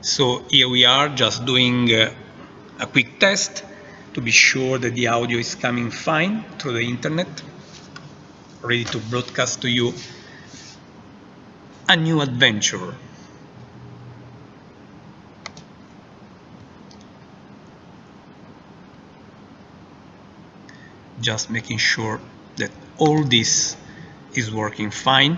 So here we are just doing a quick test to be sure that the audio is coming fine through the internet, ready to broadcast to you a new adventure. Just making sure that all this is working fine.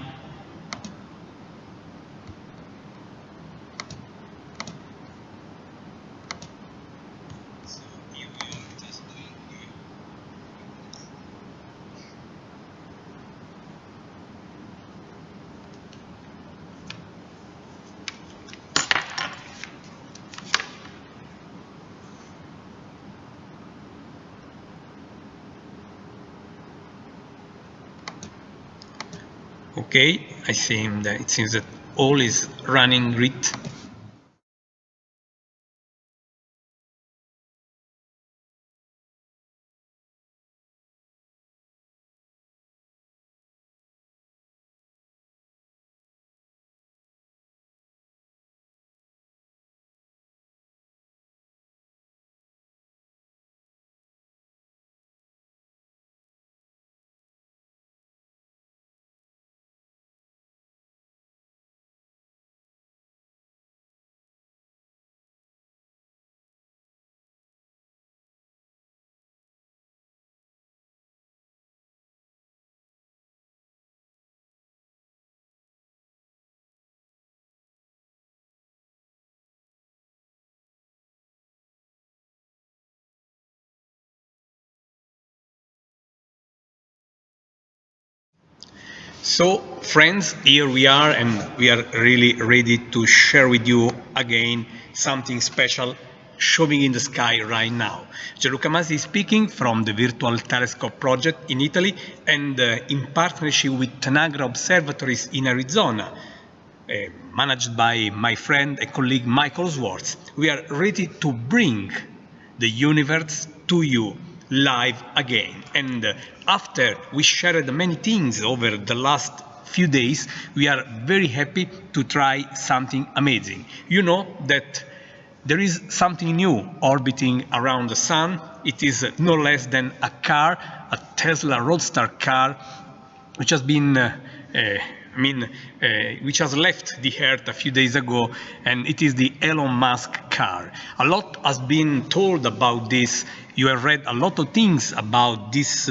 Okay, I think that it seems that all is running great. So, friends, here we are, and we are really ready to share with you again something special showing in the sky right now. Gianluca Masi speaking from the Virtual Telescope Project in Italy and in partnership with Tanagra Observatories in Arizona, managed by my friend and colleague Michael Swartz. We are ready to bring the universe to you live again. And after we shared many things over the last few days, we are very happy to try something amazing. You know that there is something new orbiting around the sun. It is no less than a car, a Tesla Roadster car, which has been which has left the Earth a few days ago, and it is the Elon Musk car. A lot has been told about this. You have read a lot of things about this,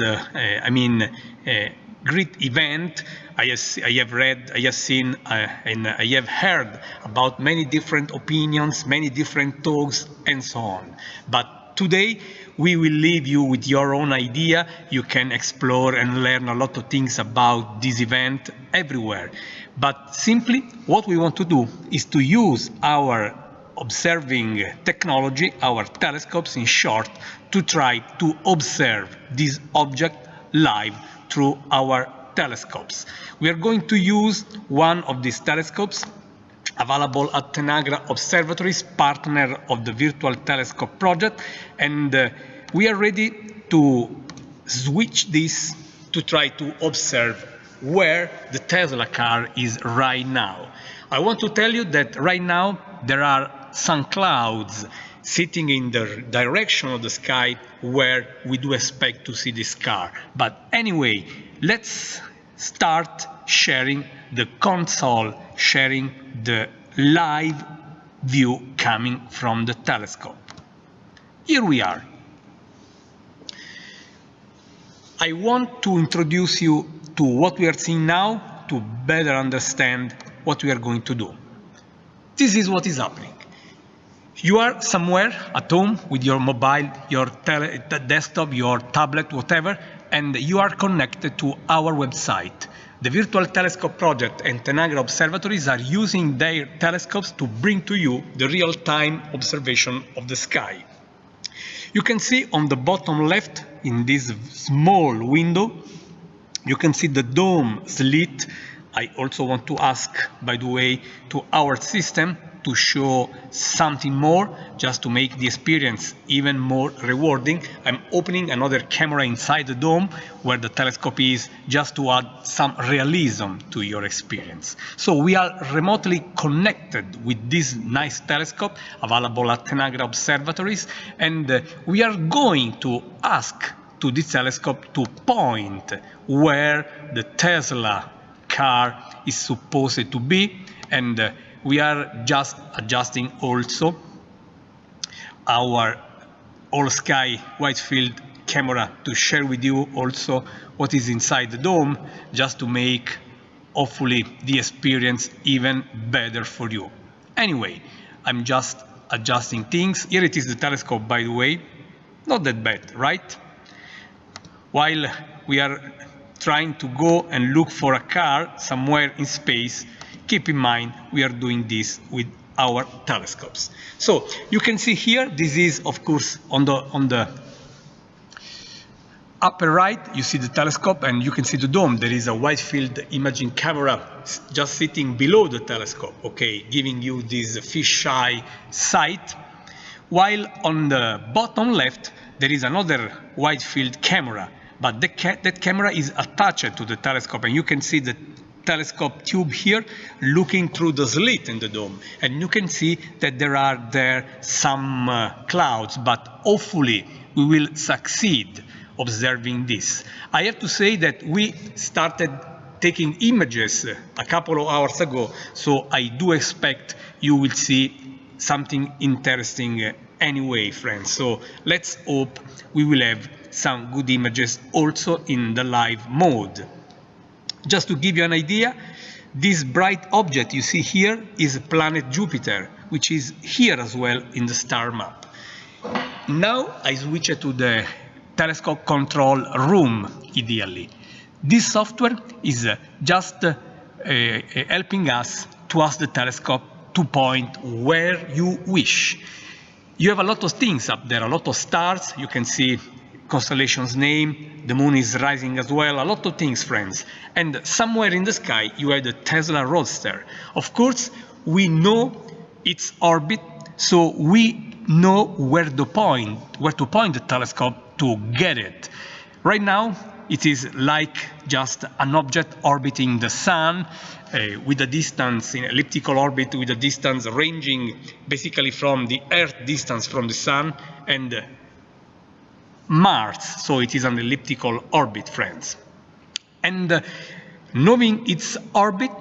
great event. I have read, I have seen, and I have heard about many different opinions, many different talks, and so on. But today, we will leave you with your own idea. You can explore and learn a lot of things about this event everywhere. But simply, what we want to do is to use our observing technology, our telescopes in short, to try to observe this object live through our telescopes. We are going to use one of these telescopes available at Tanagra Observatories, partner of the Virtual Telescope Project, and we are ready to switch this to try to observe where the Tesla car is right now. I want to tell you that right now there are some clouds sitting in the direction of the sky where we do expect to see this car. But anyway, let's start sharing the console, sharing the live view coming from the telescope. Here we are. I want to introduce you to what we are seeing now to better understand what we are going to do. This is what is happening. You are somewhere at home with your mobile, your desktop, your tablet, whatever, and you are connected to our website. The Virtual Telescope Project and Tanagra Observatories are using their telescopes to bring to you the real-time observation of the sky. You can see on the bottom left, in this small window, you can see the dome slit. I also want to ask, by the way, to our system to show something more, just to make the experience even more rewarding. I'm opening another camera inside the dome where the telescope is, just to add some realism to your experience. So we are remotely connected with this nice telescope available at Tenagra observatories, and we are going to ask to this telescope to point where the Tesla car is supposed to be, and we are just adjusting also our all-sky wide field camera to share with you also what is inside the dome, just to make hopefully the experience even better for you. Anyway, I'm just adjusting things. Here it is, the telescope, by the way. Not that bad, right? While we are trying to go and look for a car somewhere in space, keep in mind we are doing this with our telescopes. So you can see here, this is of course on the upper right, you see the telescope and you can see the dome. There is a wide field imaging camera just sitting below the telescope, okay, giving you this fisheye sight. While on the bottom left, there is another wide field camera, but that camera is attached to the telescope, and you can see the telescope tube here looking through the slit in the dome, and you can see that there are some clouds, but hopefully we will succeed observing this. I have to say that we started taking images a couple of hours ago, so I do expect you will see something interesting anyway, friends. So let's hope we will have some good images also in the live mode. Just to give you an idea, this bright object you see here is planet Jupiter, which is here as well in the star map. Now I switch to the telescope control room, ideally. This software is just helping us to ask the telescope to point where you wish. You have a lot of things up there, a lot of stars. You can see constellation's name, the moon is rising as well, a lot of things, friends. And somewhere in the sky, you have the Tesla Roadster. Of course, we know its orbit, so we know where to point the telescope to get it. Right now, it is like just an object orbiting the sun with a distance in elliptical orbit, with a distance ranging basically from the Earth distance from the sun and Mars. So it is an elliptical orbit, friends. And knowing its orbit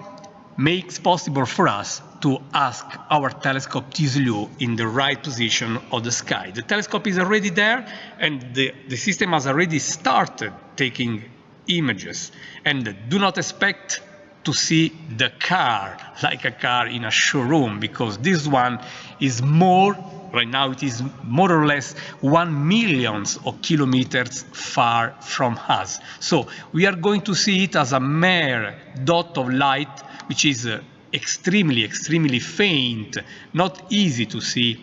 makes possible for us to ask our telescope to use in the right position of the sky. The telescope is already there, and the system has already started taking images. And do not expect to see the car like a car in a showroom, because this one is more, right now it is more or less 1 million of kilometers far from us. So we are going to see it as a mere dot of light, which is extremely, extremely faint, not easy to see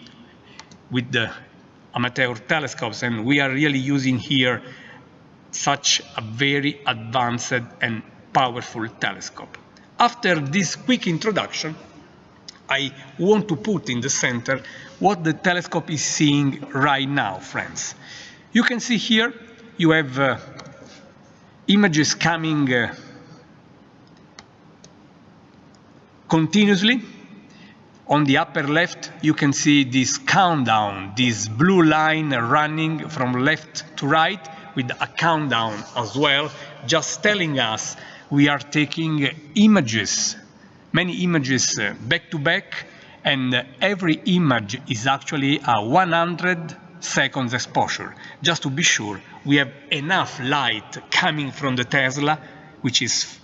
with the amateur telescopes, and we are really using here such a very advanced and powerful telescope. After this quick introduction, I want to put in the center what the telescope is seeing right now, friends. You can see here you have images coming continuously. On the upper left, you can see this countdown, this blue line running from left to right with a countdown as well, just telling us we are taking images, many images back to back, and every image is actually a 100 seconds exposure, just to be sure we have enough light coming from the Tesla, which is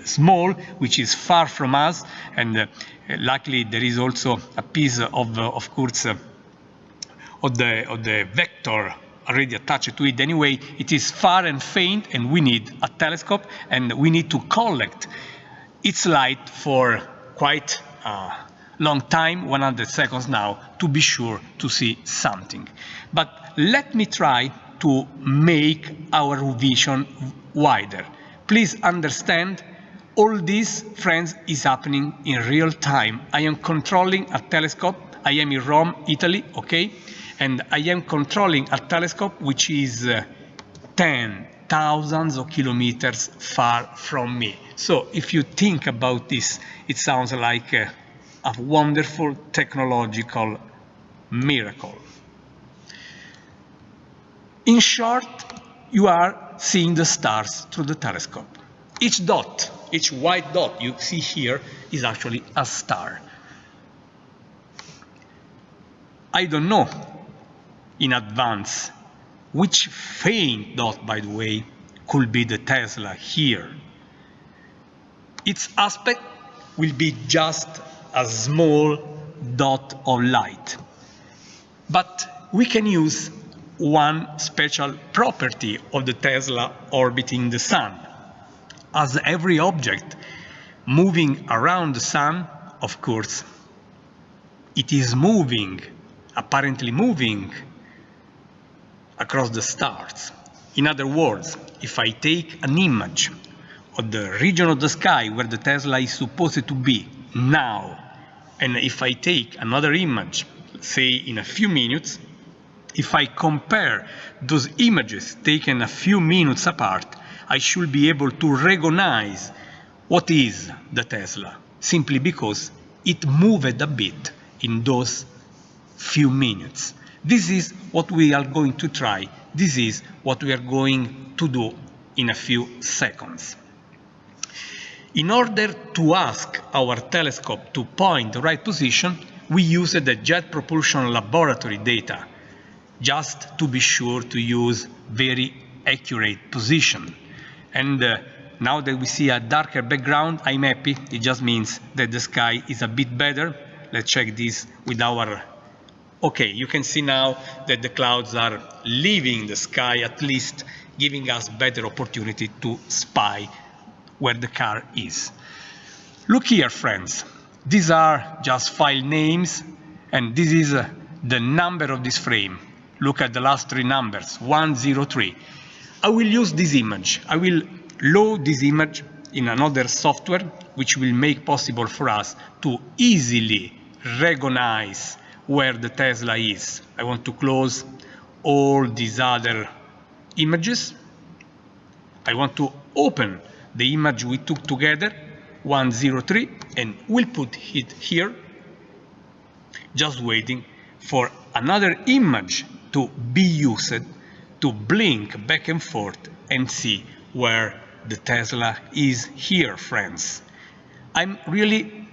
small, which is far from us, and luckily there is also a piece of course, of the vector already attached to it. Anyway, it is far and faint, and we need a telescope, and we need to collect its light for quite a long time, 100 seconds now, to be sure to see something. But let me try to make our vision wider. Please understand, All this, friends, is happening in real time. I am controlling a telescope. I am in Rome, Italy, okay? And I am controlling a telescope which is 10,000 of kilometers far from me. So if you think about this, it sounds like a wonderful technological miracle. In short, you are seeing the stars through the telescope. Each dot, each white dot you see here is actually a star. I don't know in advance which faint dot, by the way, could be the Tesla here. Its aspect will be just a small dot of light. But we can use one special property of the Tesla orbiting the Sun. As every object moving around the Sun, of course, it is moving, apparently moving, across the stars. In other words, if I take an image of the region of the sky where the Tesla is supposed to be now, and if I take another image, say in a few minutes, if I compare those images taken a few minutes apart, I should be able to recognize what is the Tesla, simply because it moved a bit in those few minutes. This is what we are going to try. This is what we are going to do in a few seconds. In order to ask our telescope to point the right position, we used the Jet Propulsion Laboratory data, just to be sure to use very accurate position. And now that we see a darker background, I'm happy. It just means that the sky is a bit better. Let's check this with our... Okay, you can see now that the clouds are leaving the sky, at least giving us better opportunity to spy where the car is. Look here, friends. These are just file names, and this is the number of this frame. Look at the last three numbers, 103. I will use this image. I will load this image in another software, which will make possible for us to easily recognize where the Tesla is. I want to close all these other images. I want to open the image we took together, 103, and we'll put it here, just waiting for another image to be used to blink back and forth and see where the Tesla is here, friends. I'm really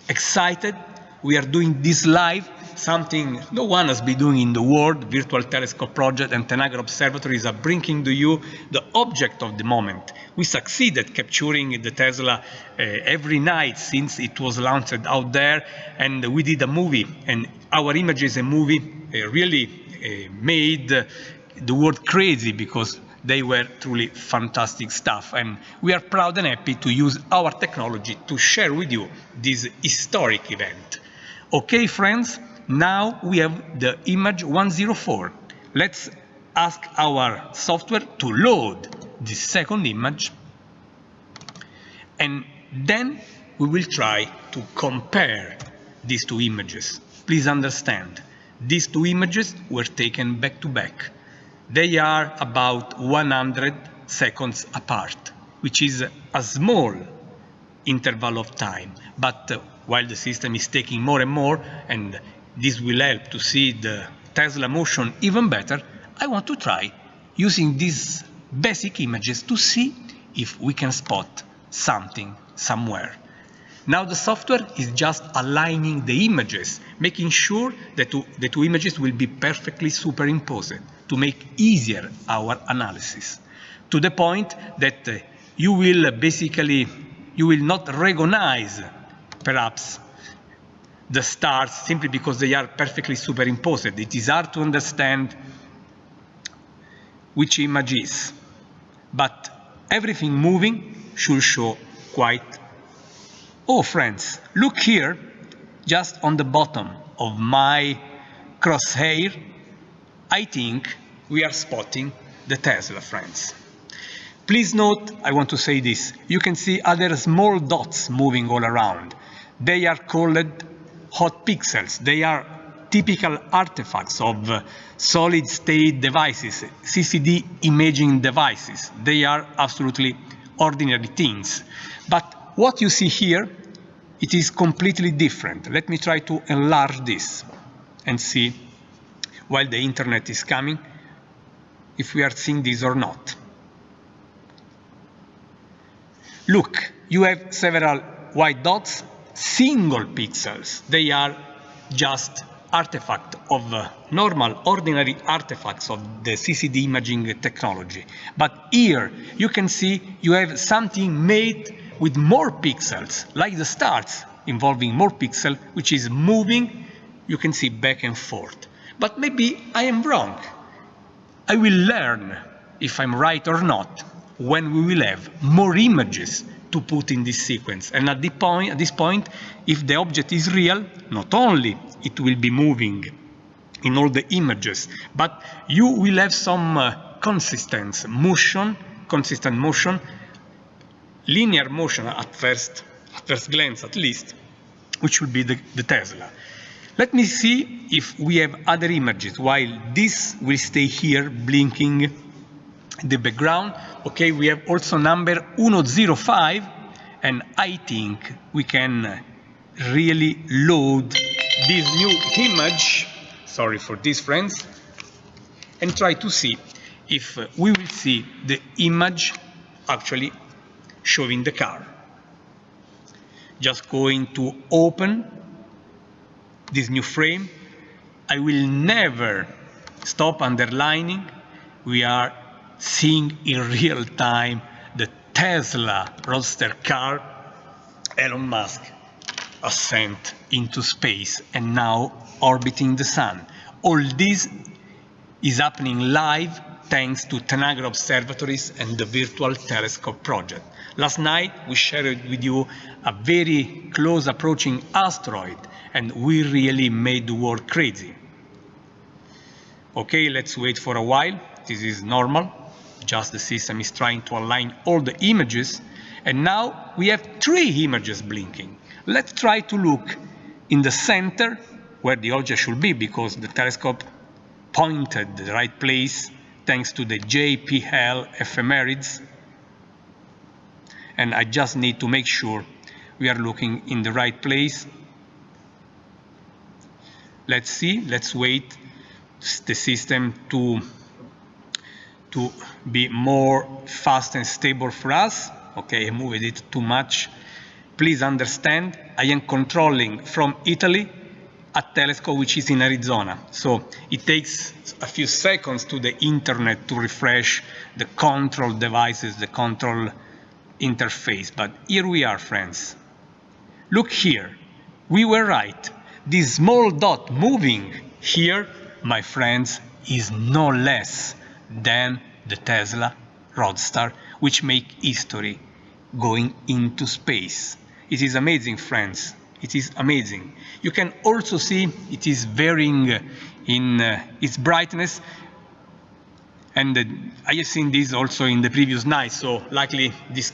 excited. We are doing this live, something no one has been doing in the world. Virtual Telescope Project and Tanagra Observatories are bringing to you the object of the moment. We succeeded capturing the Tesla every night since it was launched out there, and we did a movie, and our images and movie really made the world crazy because they were truly fantastic stuff, and we are proud and happy to use our technology to share with you this historic event. Okay, friends, now we have the image 104. Let's ask our software to load the second image, and then we will try to compare these two images. Please understand, these two images were taken back to back. They are about 100 seconds apart, which is a small interval of time. But while the system is taking more and more, and this will help to see the Tesla motion even better, I want to try using these basic images to see if we can spot something somewhere. Now the software is just aligning the images, making sure that the two images will be perfectly superimposed to make easier our analysis, to the point that you will not recognize perhaps the stars simply because they are perfectly superimposed. It is hard to understand which image is, but everything moving should show quite. Oh, friends, look here, just on the bottom of my crosshair. I think we are spotting the Tesla, friends. Please note, I want to say this, you can see other small dots moving all around. They are called hot pixels. They are typical artifacts of solid-state devices, CCD imaging devices. They are absolutely ordinary things. But what you see here, it is completely different. Let me try to enlarge this and see, while the internet is coming, if we are seeing this or not. Look, you have several white dots, single pixels. They are just artifact of normal, ordinary artifacts of the CCD imaging technology. But here, you can see you have something made with more pixels, like the stars, involving more pixels, which is moving, you can see back and forth. But maybe I am wrong. I will learn if I'm right or not when we will have more images to put in this sequence. And at this point, if the object is real, not only it will be moving in all the images, but you will have some consistent motion, linear motion at first glance at least, which will be the Tesla. Let me see if we have other images while this will stay here blinking in the background. Okay, we have also number 105, and I think we can really load this new image, sorry for this friends, and try to see if we will see the image actually showing the car. Just going to open this new frame. I will never stop underlining we are seeing in real time the Tesla Roadster car, Elon Musk, ascent into space and now orbiting the sun. All this is happening live thanks to Tanagra observatories and the Virtual Telescope project. Last night we shared with you a very close approaching asteroid, and we really made the world crazy. Okay, let's wait for a while. This is normal. Just the system is trying to align all the images. And now we have 3 images blinking. Let's try to look in the center where the object should be, because the telescope pointed the right place thanks to the JPL ephemerides. And I just need to make sure we are looking in the right place. Let's see, let's wait the system to be more fast and stable for us. Okay, I moved it too much. Please understand, I am controlling from Italy a telescope which is in Arizona. So it takes a few seconds to the internet to refresh the control devices, the control interface. But here we are, friends. Look here, we were right. This small dot moving here, my friends, is no less than the Tesla Roadster, which make history going into space. It is amazing, friends. It is amazing. You can also see it is varying in its brightness. And I have seen this also in the previous night, so likely this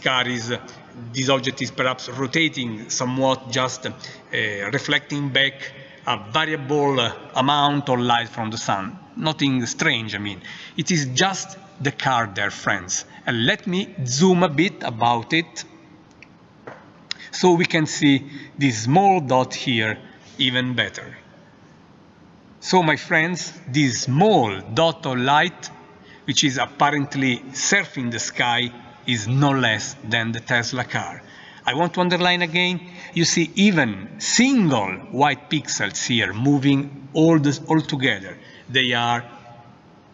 object is perhaps rotating somewhat, just reflecting back a variable amount of light from the sun. Nothing strange, I mean. It is just the car there, friends. And let me zoom a bit about it, so we can see this small dot here even better. So, my friends, this small dot of light, which is apparently surfing the sky, is no less than the Tesla car. I want to underline again, you see even single white pixels here moving all together. They are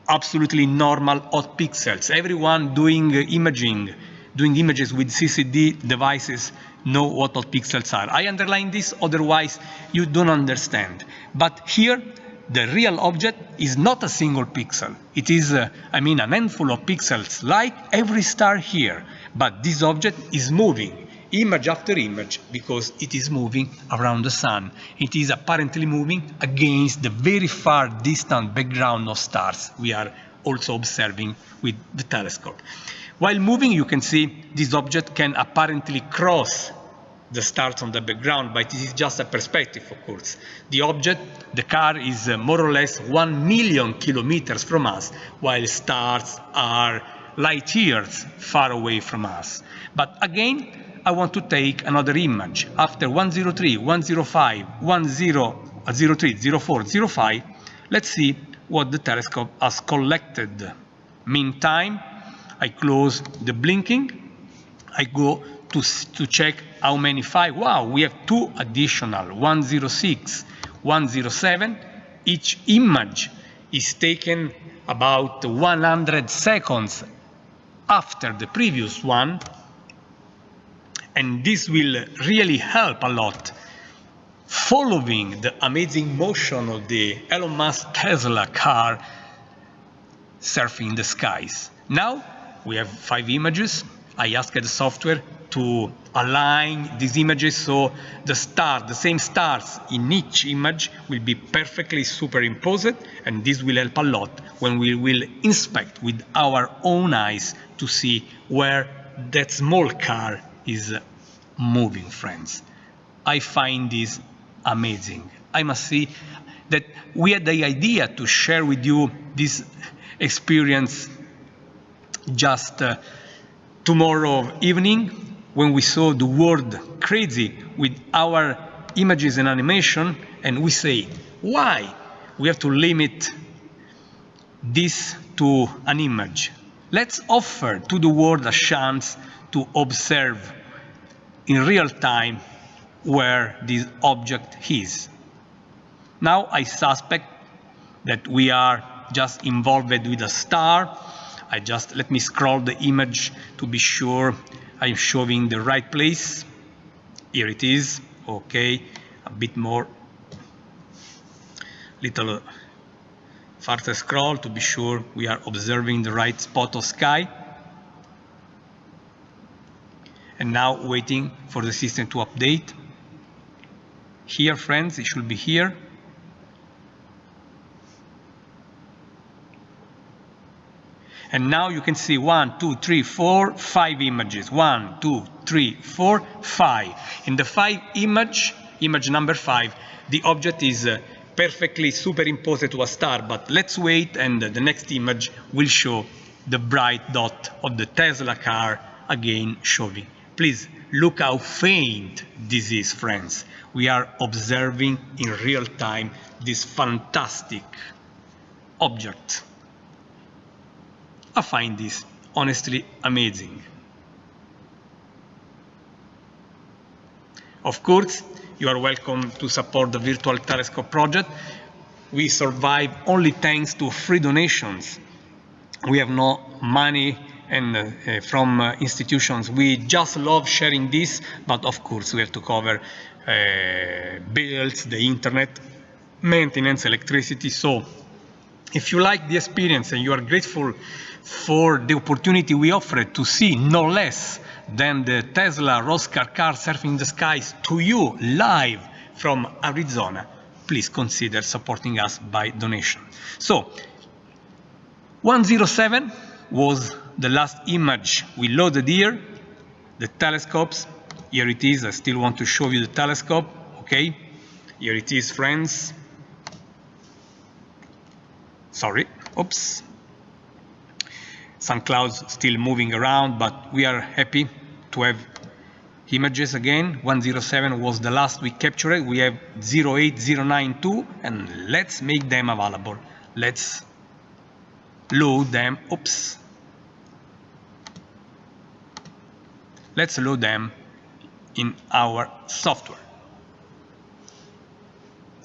absolutely normal hot pixels. Everyone doing images with CCD devices know what hot pixels are. I underline this, otherwise you don't understand. But here, the real object is not a single pixel. It is, a handful of pixels, like every star here. But this object is moving, image after image, because it is moving around the sun. It is apparently moving against the very far distant background of stars we are also observing with the telescope. While moving, you can see this object can apparently cross the stars on the background, but this is just a perspective, of course. The object, the car, is more or less 1 million kilometers from us, while stars are light years far away from us. But again, I want to take another image. After 103, 105, 1003, 04, 05, let's see what the telescope has collected. Meantime, I close the blinking. I go to check how many 5. Wow, we have 2 additional, 106, 107. Each image is taken about 100 seconds after the previous one, and this will really help a lot following the amazing motion of the Elon Musk Tesla car surfing the skies. Now we have 5 images. I asked the software to align these images so the same stars in each image will be perfectly superimposed, and this will help a lot when we will inspect with our own eyes to see where that small car is moving, friends. I find this amazing. I must say that we had the idea to share with you this experience just tomorrow evening, when we saw the world crazy with our images and animation, and we say, why we have to limit this to an image? Let's offer to the world a chance to observe in real time where this object is. Now I suspect that we are just involved with a star. Let me scroll the image to be sure I'm showing the right place. Here it is. Okay, a bit more, little farther scroll to be sure we are observing the right spot of sky. And now waiting for the system to update. Here, friends, it should be here. And now you can see 1, 2, 3, 4, 5 images. 1, 2, 3, 4, 5. In the 5 image number 5, the object is perfectly superimposed to a star. But let's wait, and the next image will show the bright dot of the Tesla car again showing. Please look how faint this is, friends. We are observing in real time this fantastic object. I find this honestly amazing. Of course, you are welcome to support the Virtual Telescope project. We survive only thanks to free donations. We have no money from institutions. We just love sharing this, but of course we have to cover bills, the internet, maintenance, electricity. So if you like the experience and you are grateful for the opportunity we offered to see no less than the Tesla Roadster car surfing the skies to you live from Arizona, please consider supporting us by donation. So 107 was the last image we loaded here. The telescopes, here it is. I still want to show you the telescope. Okay, here it is, friends. Sorry, oops. Some clouds still moving around, but we are happy to have images again. 107 was the last we captured. We have 08092, and let's make them available. Let's load them. Oops. Let's load them in our software.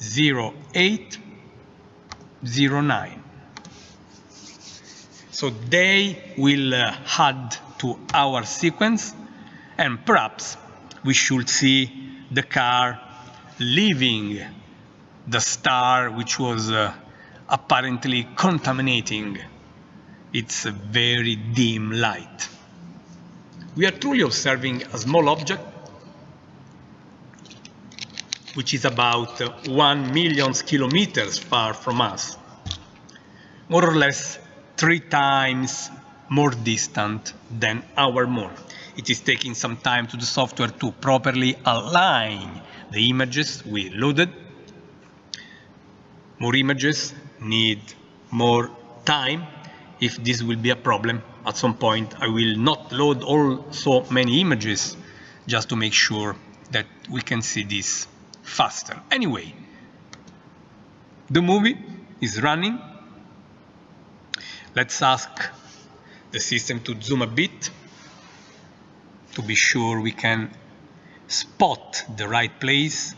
0809. So they will add to our sequence, and perhaps we should see the car leaving the star which was apparently contaminating its very dim light. We are truly observing a small object which is about 1 million kilometers far from us, more or less 3 times more distant than our moon. It is taking some time to the software to properly align the images we loaded. More images need more time. If this will be a problem, at some point I will not load all so many images just to make sure that we can see this faster. Anyway, the movie is running. Let's ask the system to zoom a bit to be sure we can spot the right place.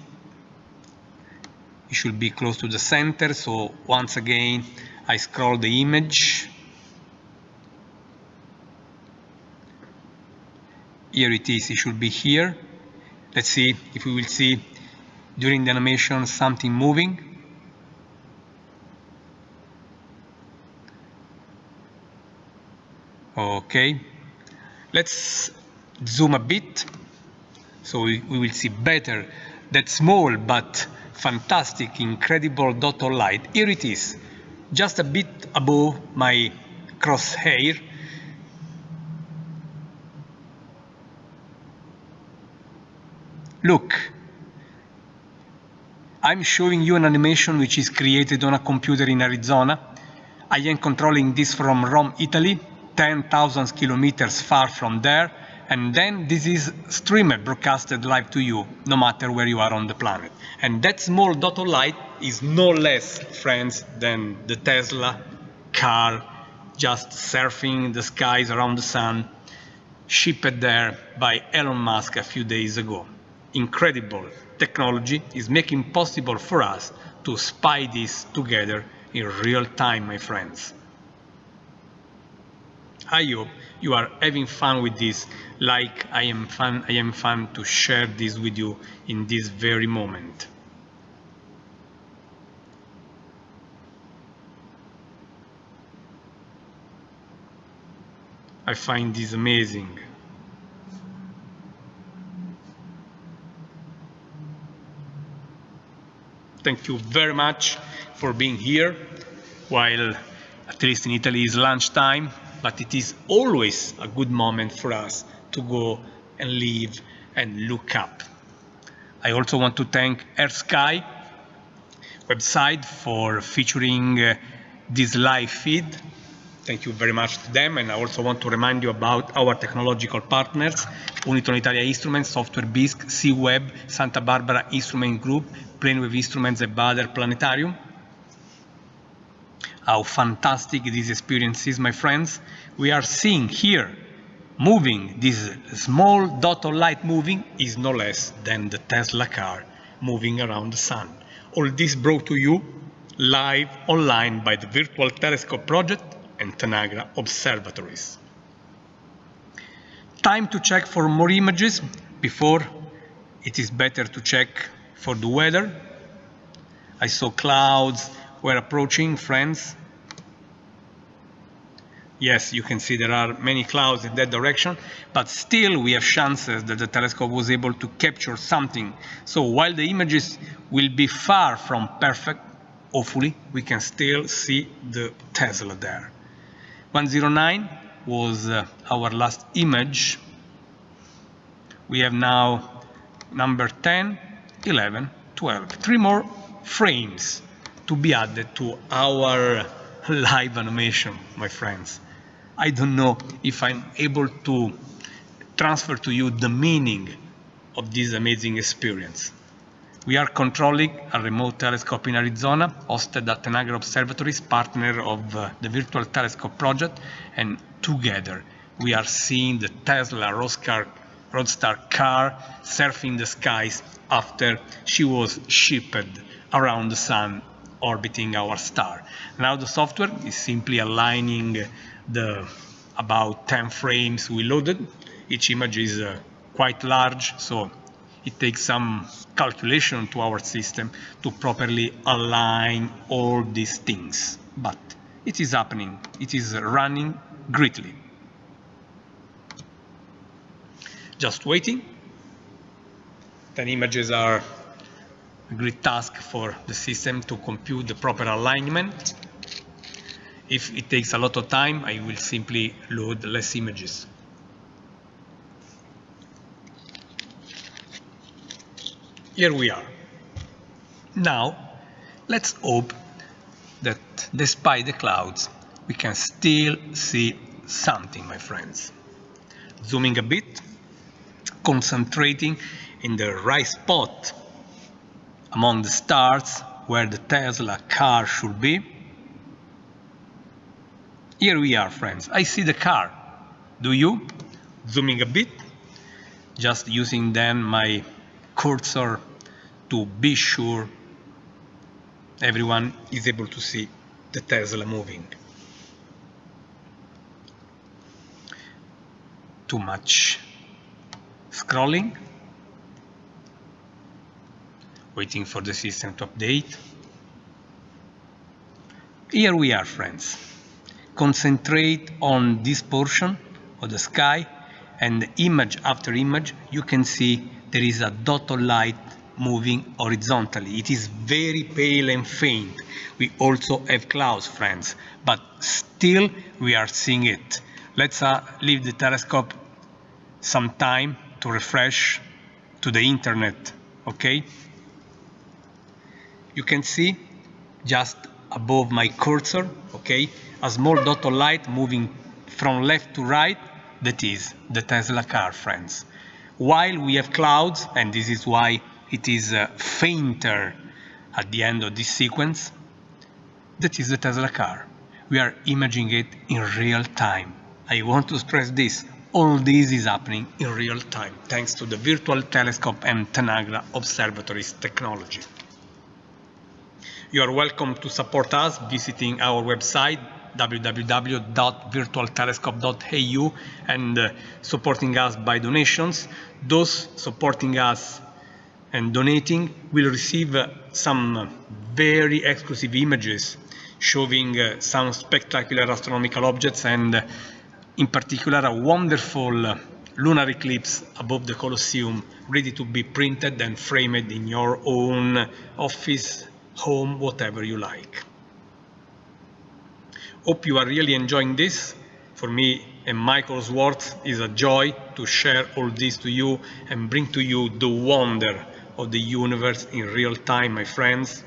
It should be close to the center, so once again I scroll the image. Here it is, it should be here. Let's see if we will see during the animation something moving. Okay, let's zoom a bit so we will see better that small but fantastic, incredible dot of light. Here it is, just a bit above my crosshair. Look, I'm showing you an animation which is created on a computer in Arizona. I am controlling this from Rome, Italy, 10,000 kilometers far from there, and then this is streamed, broadcasted live to you, no matter where you are on the planet. And that small dot of light is no less, friends, than the Tesla car just surfing the skies around the sun, shipped there by Elon Musk a few days ago. Incredible technology is making possible for us to spy this together in real time, my friends. I hope you are having fun with this, like I am fun to share this with you in this very moment. I find this amazing. Thank you very much for being here, while at least in Italy is lunchtime, but it is always a good moment for us to go and live and look up. I also want to thank Air Sky website for featuring this live feed. Thank you very much to them, and I also want to remind you about our technological partners, Uniton Italia Instruments, Software Bisq, C-Web, Santa Barbara Instrument Group, Planewave Instruments and Bader Planetarium. How fantastic this experience is, my friends. We are seeing here, moving, this small dot of light moving is no less than the Tesla car moving around the sun. All this brought to you live online by the Virtual Telescope Project and Tanagra observatories. Time to check for more images. Before, it is better to check for the weather. I saw clouds were approaching, friends. Yes, you can see there are many clouds in that direction, but still we have chances that the telescope was able to capture something. So while the images will be far from perfect, hopefully we can still see the Tesla there. 109 was our last image. We have now number 10, 11, 12. 3 more frames to be added to our live animation, my friends. I don't know if I'm able to transfer to you the meaning of this amazing experience. We are controlling a remote telescope in Arizona, hosted at Tanagra Observatories, partner of the Virtual Telescope Project, and together we are seeing the Tesla Roadster car surfing the skies after she was shipped around the sun, orbiting our star. Now the software is simply aligning the about 10 frames we loaded. Each image is quite large, so it takes some calculation to our system to properly align all these things. But it is happening. It is running greatly. Just waiting. 10 images are a great task for the system to compute the proper alignment. If it takes a lot of time, I will simply load less images. here we are. Now, let's hope that despite the clouds, we can still see something, my friends. Zooming a bit, concentrating in the right spot among the stars where the Tesla car should be. Here we are, friends. I see the car. Do you? Zooming a bit, just using then my cursor to be sure everyone is able to see the Tesla moving. Too much scrolling, waiting for the system to update. Here we are, friends. Concentrate on this portion of the sky, and image after image you can see there is a dot of light moving horizontally. It is very pale and faint. We also have clouds, friends, but still we are seeing it. Let's leave the telescope some time to refresh to the internet, okay? You can see just above my cursor, okay, a small dot of light moving from left to right. That is the Tesla car, friends. While we have clouds, and this is why it is fainter at the end of this sequence, that is the Tesla car. We are imaging it in real time. I want to stress this. All this is happening in real time, thanks to the Virtual Telescope and Tanagra Observatory's technology. You are welcome to support us visiting our website www.virtualtelescope.eu and supporting us by donations. Those supporting us and donating will receive some very exclusive images showing some spectacular astronomical objects, and in particular a wonderful lunar eclipse above the Colosseum, ready to be printed and framed in your own office, home, whatever you like. Hope you are really enjoying this. For me and Michael's work is a joy to share all this to you and bring to you the wonder of the universe in real time, my friends.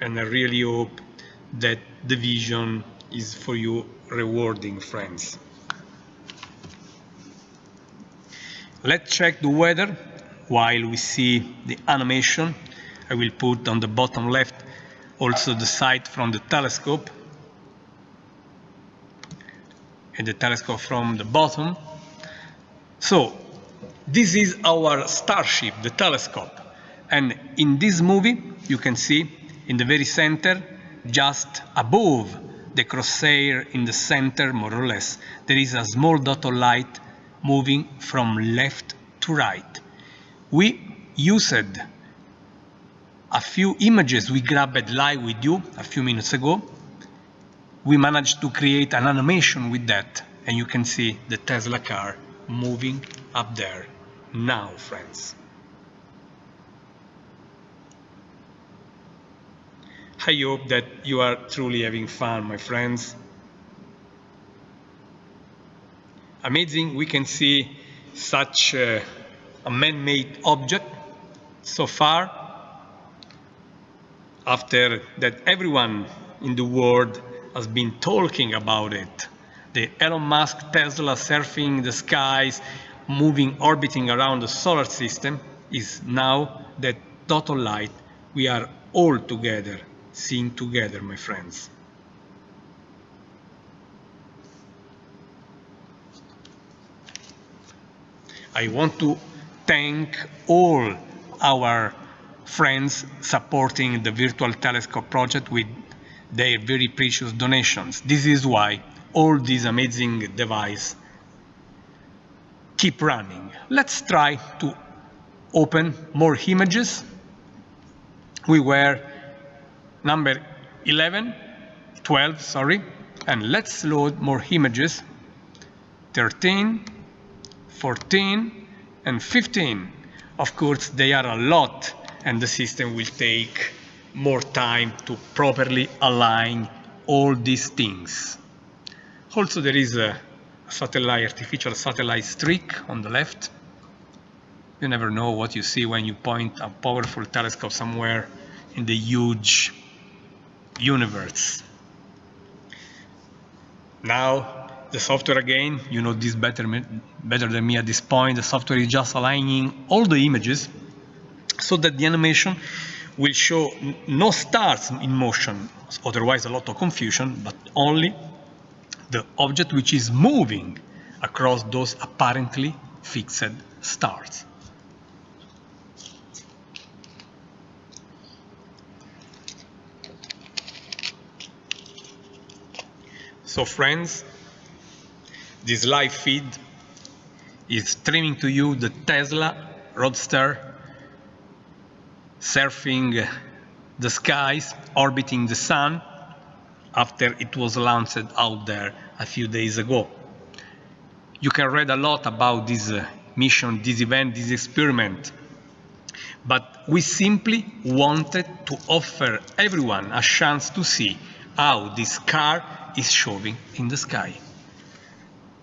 And I really hope that the vision is for you rewarding, friends. Let's check the weather while we see the animation. I will put on the bottom left also the sight from the telescope and the telescope from the bottom. So this is our starship, the telescope, and in this movie you can see in the very center, just above the crosshair in the center more or less, there is a small dot of light moving from left to right. We used a few images we grabbed live with you a few minutes ago. We managed to create an animation with that, and you can see the Tesla car moving up there now, friends. I hope that you are truly having fun, my friends. Amazing, we can see such a man-made object so far, after that everyone in the world has been talking about it. The Elon Musk Tesla surfing the skies, moving, orbiting around the solar system, is now that dot of light we are all together, seeing together, my friends. I want to thank all our friends supporting the Virtual Telescope project with their very precious donations. This is why all these amazing devices keep running. Let's try to open more images. We were number 12, sorry, and let's load more images. 13, 14, and 15. Of course, they are a lot, and the system will take more time to properly align all these things. Also, there is artificial satellite streak on the left. You never know what you see when you point a powerful telescope somewhere in the huge universe. Now, the software again, you know this better than me at this point. The software is just aligning all the images so that the animation will show no stars in motion, otherwise a lot of confusion, but only the object which is moving across those apparently fixed stars. So friends, this live feed is streaming to you the Tesla Roadster surfing the skies, orbiting the sun after it was launched out there a few days ago. You can read a lot about this mission, this event, this experiment, but we simply wanted to offer everyone a chance to see how this car is showing in the sky.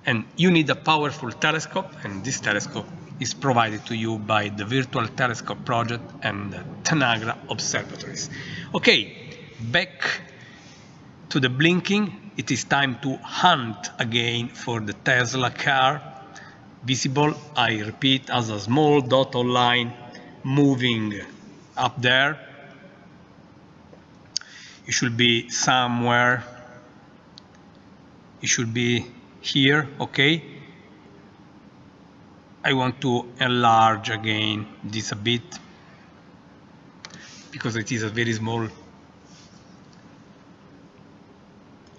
And you need a powerful telescope, and this telescope is provided to you by the Virtual Telescope Project and the Tanagra observatories. Okay, back to the blinking. It is time to hunt again for the Tesla car, visible, I repeat, as a small dotted line moving up there. It should be somewhere. It should be here, okay? I want to enlarge again this a bit because it is a very small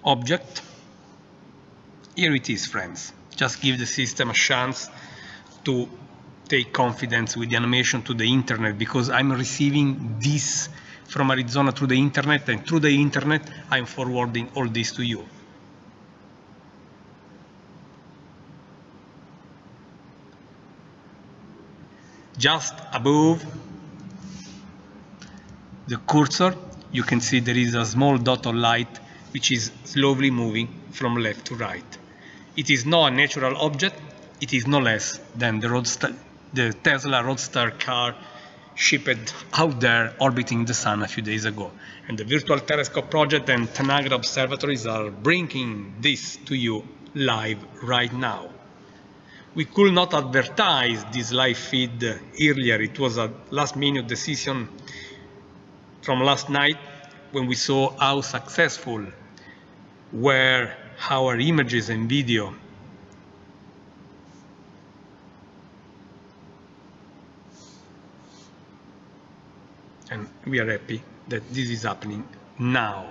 object. Here it is, friends. Just give the system a chance to take confidence with the animation to the internet, because I'm receiving this from Arizona through the internet, and through the internet I'm forwarding all this to you. Just above the cursor, you can see there is a small dot of light which is slowly moving from left to right. It is not a natural object. It is no less than the Tesla Roadster car shipped out there orbiting the sun a few days ago. And the Virtual Telescope Project and Tanagra observatories are bringing this to you live right now. We could not advertise this live feed earlier. It was a last-minute decision from last night when we saw how successful were our images and video. And we are happy that this is happening now.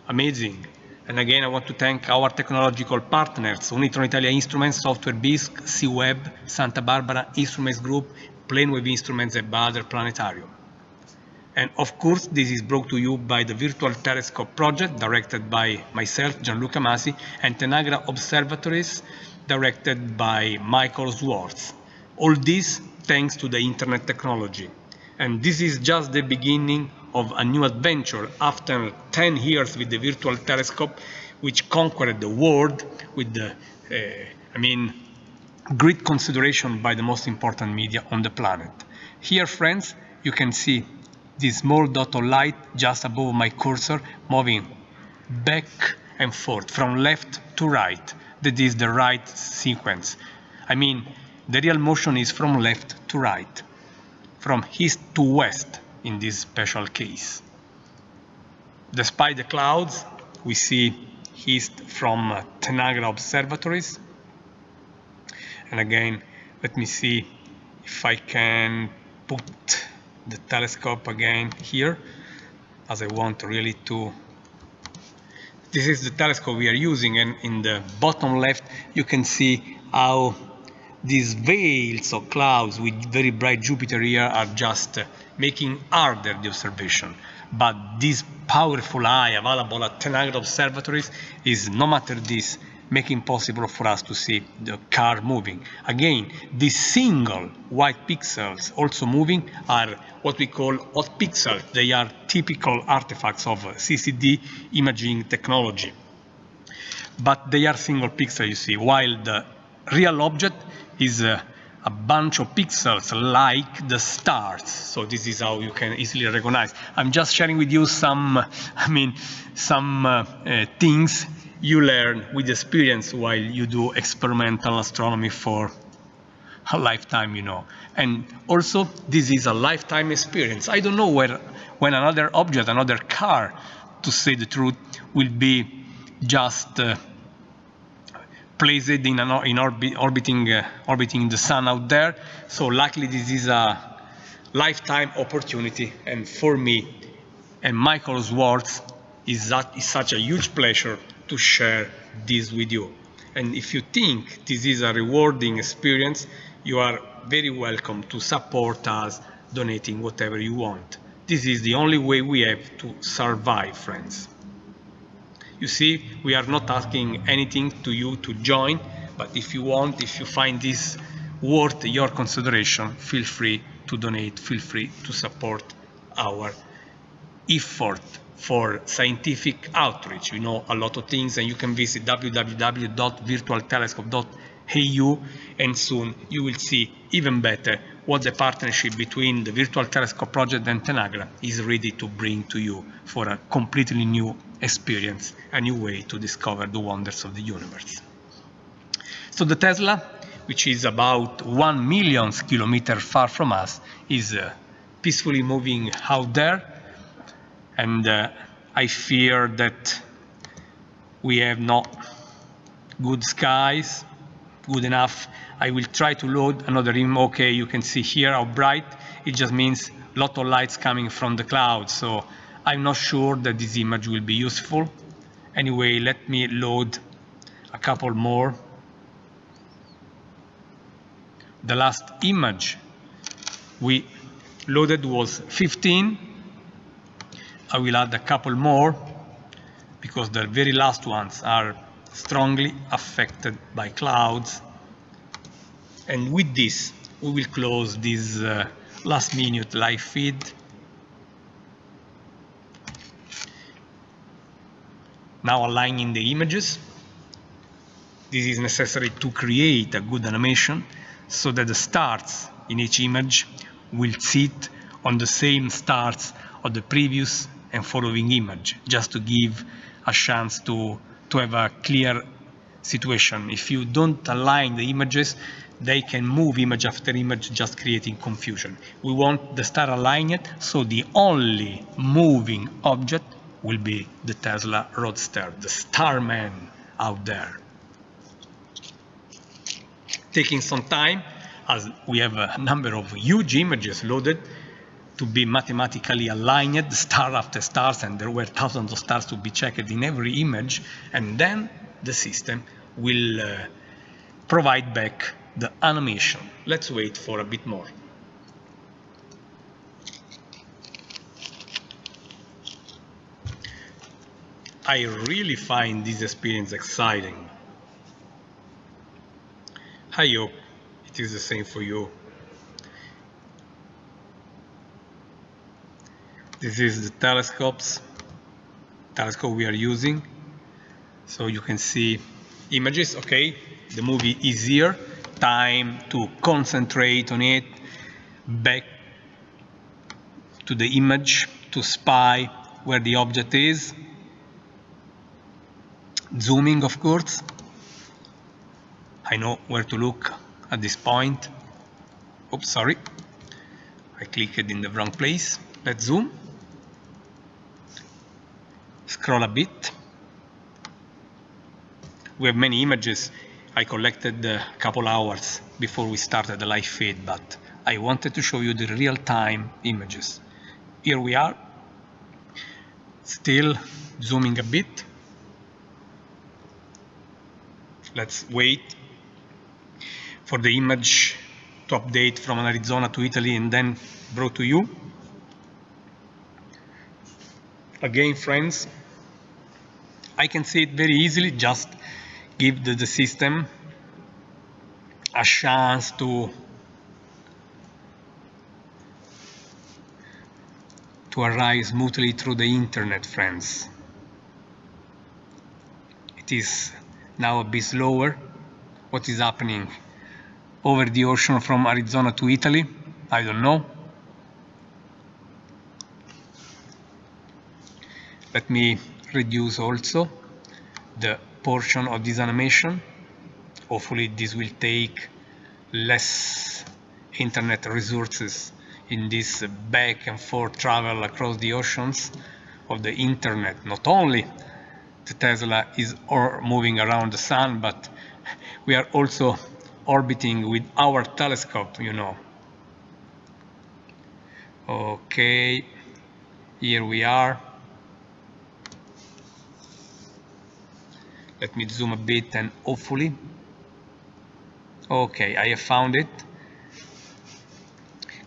Amazing. And again, I want to thank our technological partners, Unitron Italia Instruments, Software Bisq, C-Web, Santa Barbara Instruments Group, Planewave Instruments, and Bader Planetarium. And of course, this is brought to you by the Virtual Telescope Project, directed by myself, Gianluca Masi, and Tanagra Observatories, directed by Michael Swartz. All this thanks to the internet technology. And this is just the beginning of a new adventure after 10 years with the Virtual Telescope, which conquered the world with the, great consideration by the most important media on the planet. Here, friends, you can see this small dot of light just above my cursor moving back and forth from left to right. That is the right sequence. The real motion is from left to right, from east to west in this special case. Despite the clouds, we see east from Tanagra observatories. And again, let me see if I can put the telescope again here, as I want really to. This is the telescope we are using, and in the bottom left you can see how these veils of clouds with very bright Jupiter here are just making harder the observation. But this powerful eye available at Tanagra observatories is, no matter this, making possible for us to see the car moving. Again, these single white pixels also moving are what we call hot pixels. They are typical artifacts of CCD imaging technology. but they are single pixel, you see, while the real object is a bunch of pixels like the stars. So this is how you can easily recognize. I'm just sharing with you some, things you learn with experience while you do experimental astronomy for a lifetime, And also, this is a lifetime experience. I don't know when another object, another car, to say the truth, will be just placed in orbiting the sun out there. So luckily, this is a lifetime opportunity, and for me and Michael's words, is such a huge pleasure to share this with you. And if you think this is a rewarding experience, you are very welcome to support us donating whatever you want. This is the only way we have to survive, friends. You see, we are not asking anything to you to join, but if you want, if you find this worth your consideration, feel free to donate, feel free to support our effort for scientific outreach. You know a lot of things, and you can visit www.virtualtelescope.eu, and soon you will see even better what the partnership between the Virtual Telescope Project and Tenagra is ready to bring to you for a completely new experience, a new way to discover the wonders of the universe. So the Tesla, which is about 1 million kilometers far from us, is peacefully moving out there. And I fear that we have not good skies, good enough. I will try to load another image. Okay, you can see here how bright. It just means a lot of lights coming from the clouds. So I'm not sure that this image will be useful. Anyway, let me load a couple more. The last image we loaded was 15. I will add a couple more because the very last ones are strongly affected by clouds. And with this, we will close this last minute live feed. Now aligning the images. This is necessary to create a good animation so that the stars in each image will sit on the same stars of the previous and following image, just to give a chance to have a clear situation. If you don't align the images, they can move image after image, just creating confusion. We want the star aligned, so the only moving object will be the Tesla Roadster, the starman out there. Taking some time, as we have a number of huge images loaded to be mathematically aligned, star after stars, and there were thousands of stars to be checked in every image, and then the system will provide back the animation. Let's wait for a bit more. I really find this experience exciting. I hope it is the same for you. This is the telescope we are using. So you can see images, okay? The movie is here. Time to concentrate on it. Back to the image to spy where the object is. Zooming, of course. I know where to look at this point. Oops, sorry. I clicked in the wrong place. Let's zoom. Scroll a bit. We have many images. I collected a couple hours before we started the live feed, but I wanted to show you the real-time images. Here we are. Still zooming a bit. Let's wait for the image to update from Arizona to Italy and then brought to you. Again, friends, I can see it very easily. Just give the system a chance to arrive smoothly through the internet, friends. It is Now a bit slower. What is happening over the ocean from Arizona to Italy? I don't know. Let me reduce also the portion of this animation. Hopefully this will take less internet resources in this back and forth travel across the oceans of the internet. Not only the Tesla is moving around the sun, but we are also orbiting with our telescope, you know. Okay, here we are. Let me zoom a bit and hopefully. Okay, I have found it.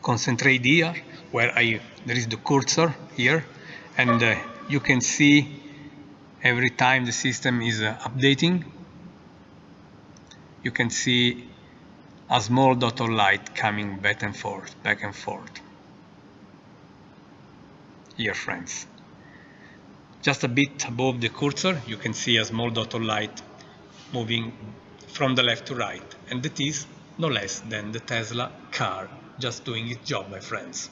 Concentrate here where there is the cursor here, and you can see every time the system is updating, you can see a small dot of light coming back and forth, here, friends. Just a bit above the cursor, you can see a small dot of light moving from the left to right, and that is no less than the Tesla car just doing its job, my friends.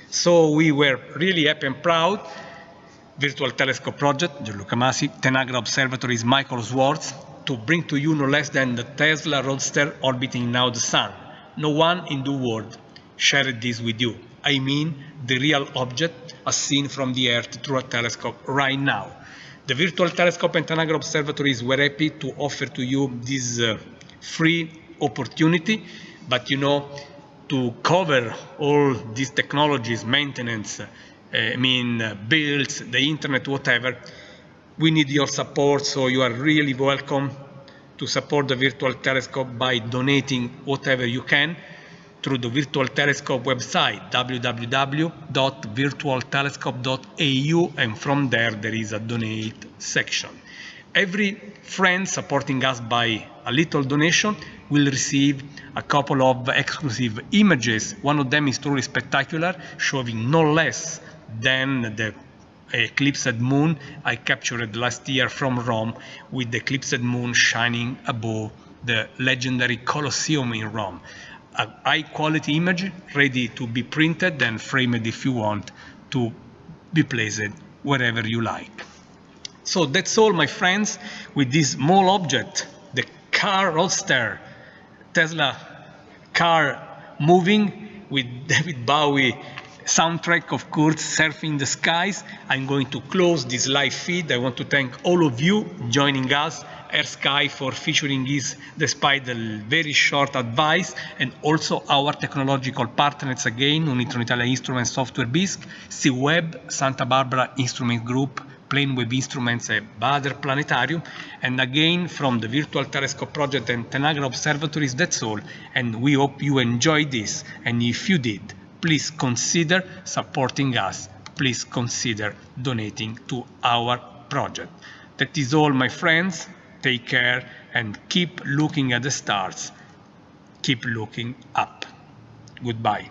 So we were really happy and proud. Virtual Telescope Project, Gianluca Masi, Tenagra Observatory's Michael Swartz, to bring to you no less than the Tesla Roadster orbiting now the Sun. No one in the world shared this with you. I mean the real object as seen from the Earth through a telescope right now. The Virtual Telescope and Tenagra Observatories were happy to offer to you this free opportunity, but you know, to cover all these technologies, maintenance, builds, the internet, whatever, we need your support, so you are really welcome to support the Virtual Telescope by donating whatever you can through the Virtual Telescope website, www.virtualtelescope.eu, and from there is a donate section. Every friend supporting us by a little donation will receive a couple of exclusive images. One of them is truly spectacular, showing no less than the eclipsed moon I captured last year from Rome, with the eclipsed moon shining above the legendary Colosseum in Rome. A high quality image ready to be printed and framed if you want to be placed wherever you like. So that's all, my friends, with this small object, the car Roadster, Tesla car moving with David Bowie soundtrack, of course, surfing the skies. I'm going to close this live feed. I want to thank all of you joining us, Air Sky for featuring this despite the very short advice, and also our technological partners again, Unitron Italia Instruments Software BISC, C-Web, Santa Barbara Instrument Group, Plane Wave Instruments, and Bader Planetarium, and again from the Virtual Telescope Project and Tenagra Observatories. That's all, and we hope you enjoyed this, and if you did, please consider supporting us. Please consider donating to our project. That is all, my friends. Take care and keep looking at the stars. Keep looking up. Goodbye.